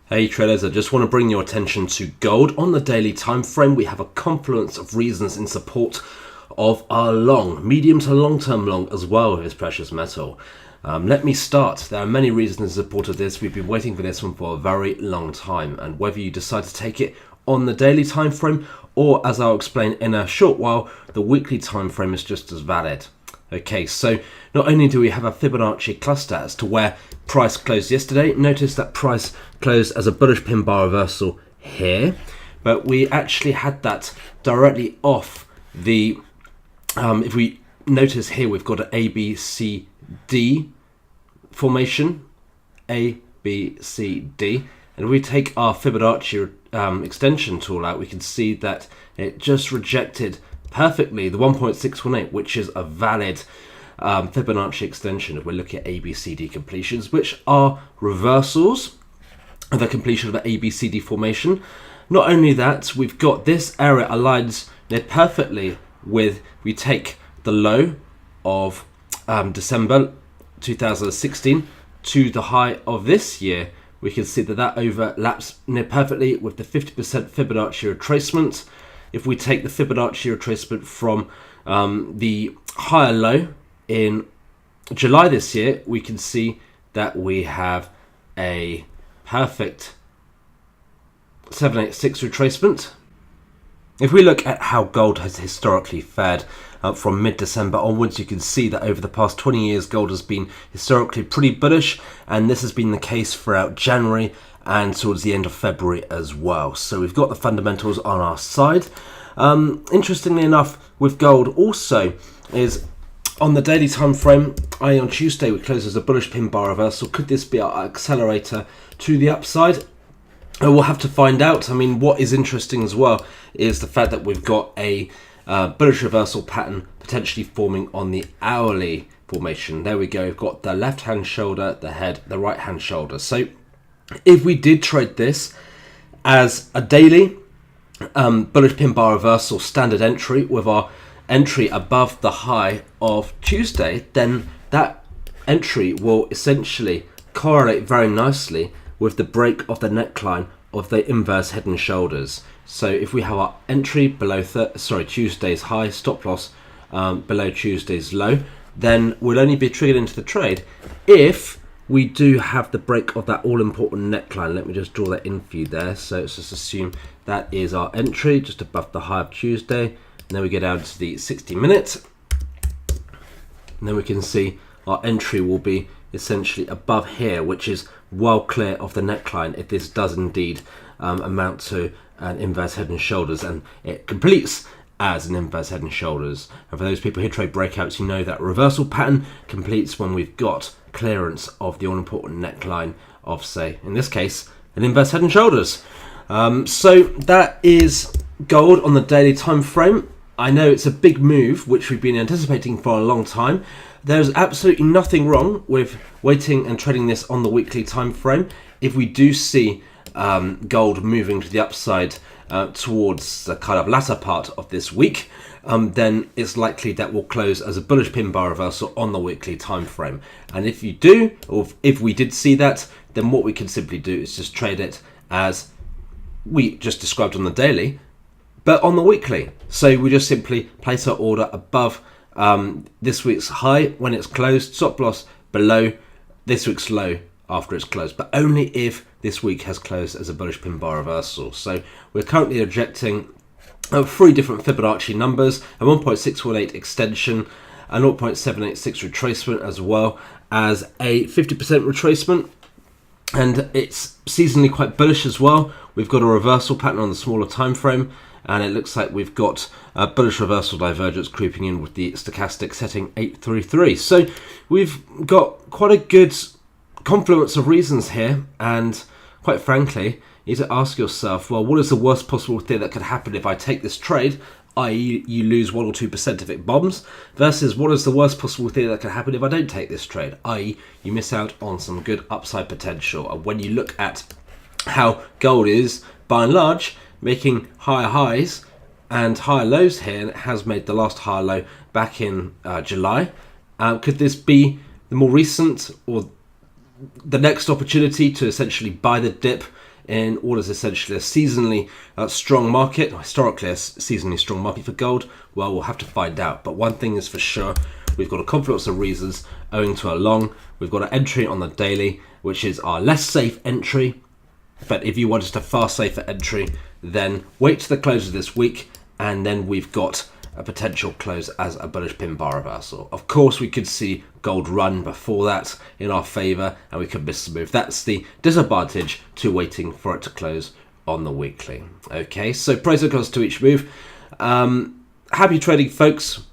Hey traders, I just want to bring your attention to gold. On the daily time frame, we have a confluence of reasons in support of our long, medium to long-term long as well with this precious metal. Let me start. There are many reasons in support of this. We've been waiting for this one for a very long time, and whether you decide to take it on the daily time frame or, as I'll explain in a short while, the weekly time frame is just as valid. Okay, so not only do we have a Fibonacci cluster as to where price closed yesterday, notice that price closed as a bullish pin bar reversal here, but we actually had that directly off the, if we notice here, we've got an ABCD formation, ABCD, and if we take our Fibonacci extension tool out, we can see that it just rejected perfectly the 1.618, which is a valid Fibonacci extension if we're looking at ABCD completions, which are reversals of the completion of the ABCD formation. Not only that, we've got this area aligns near perfectly with, we take the low of December 2016 to the high of this year. We can see that that overlaps near perfectly with the 50% Fibonacci retracement. If we take the Fibonacci retracement from the higher low in July this year, we can see that we have a perfect 786 retracement. If we look at how gold has historically fared from mid-December onwards, you can see that over the past 20 years, gold has been historically pretty bullish, and this has been the case throughout January and towards the end of February as well. So we've got the fundamentals on our side. Interestingly enough, with gold also is on the daily time frame, on Tuesday we closed as a bullish pin bar reversal. Could this be our accelerator to the upside? We'll have to find out. I mean, what is interesting as well is the fact that we've got a bullish reversal pattern potentially forming on the hourly formation. There we go. We've got the left hand shoulder, the head, the right hand shoulder. So if we did trade this as a daily bullish pin bar reversal standard entry with our entry above the high of Tuesday, then that entry will essentially correlate very nicely with the break of the neckline of the inverse head and shoulders. So if we have our entry below Tuesday's high, stop loss below Tuesday's low, then we'll only be triggered into the trade if we do have the break of that all-important neckline. Let me just draw that in for you there. So let's just assume that is our entry just above the high of Tuesday. And then we go down to the 60-minute. And then we can see our entry will be essentially above here, which is well clear of the neckline if this does indeed amount to an inverse head and shoulders, and it completes as an inverse head and shoulders. And for those people who trade breakouts, you know that reversal pattern completes when we've got clearance of the all-important neckline of, say, in this case, an inverse head and shoulders. So that is gold on the daily time frame. I know it's a big move, which we've been anticipating for a long time. There's absolutely nothing wrong with waiting and trading this on the weekly time frame. If we do see gold moving to the upside towards the kind of latter part of this week, then it's likely that we'll close as a bullish pin bar reversal on the weekly time frame. And if you do, or if we did see that, then what we can simply do is just trade it as we just described on the daily, but on the weekly. So we just simply place our order above this week's high when it's closed, stop loss below this week's low after it's closed, but only if this week has closed as a bullish pin bar reversal. So we're currently rejecting 3 different Fibonacci numbers, a 1.618 extension, a 0.786 retracement, as well as a 50% retracement, and it's seasonally quite bullish as well. We've got a reversal pattern on the smaller time frame, and it looks like we've got a bullish reversal divergence creeping in with the stochastic setting 833. So we've got quite a good confluence of reasons here, and quite frankly, you need to ask yourself, well, what is the worst possible thing that could happen if I take this trade, i.e. you lose 1 or 2% if it bombs, versus what is the worst possible thing that could happen if I don't take this trade, i.e. you miss out on some good upside potential. And when you look at how gold is, by and large, making higher highs and higher lows here, and it has made the last higher low back in July, could this be the more recent or the next opportunity to essentially buy the dip in what is essentially a seasonally strong market, historically a seasonally strong market for gold? Well, we'll have to find out. But one thing is for sure, we've got a confluence of reasons owing to a long. We've got an entry on the daily, which is our less safe entry. But if you wanted a far safer entry, then wait to the close of this week, and then we've got a potential close as a bullish pin bar reversal. Of course, we could see gold run before that in our favor, and we could miss the move. That's the disadvantage to waiting for it to close on the weekly. Okay, so pros and cons to each move. Happy trading, folks.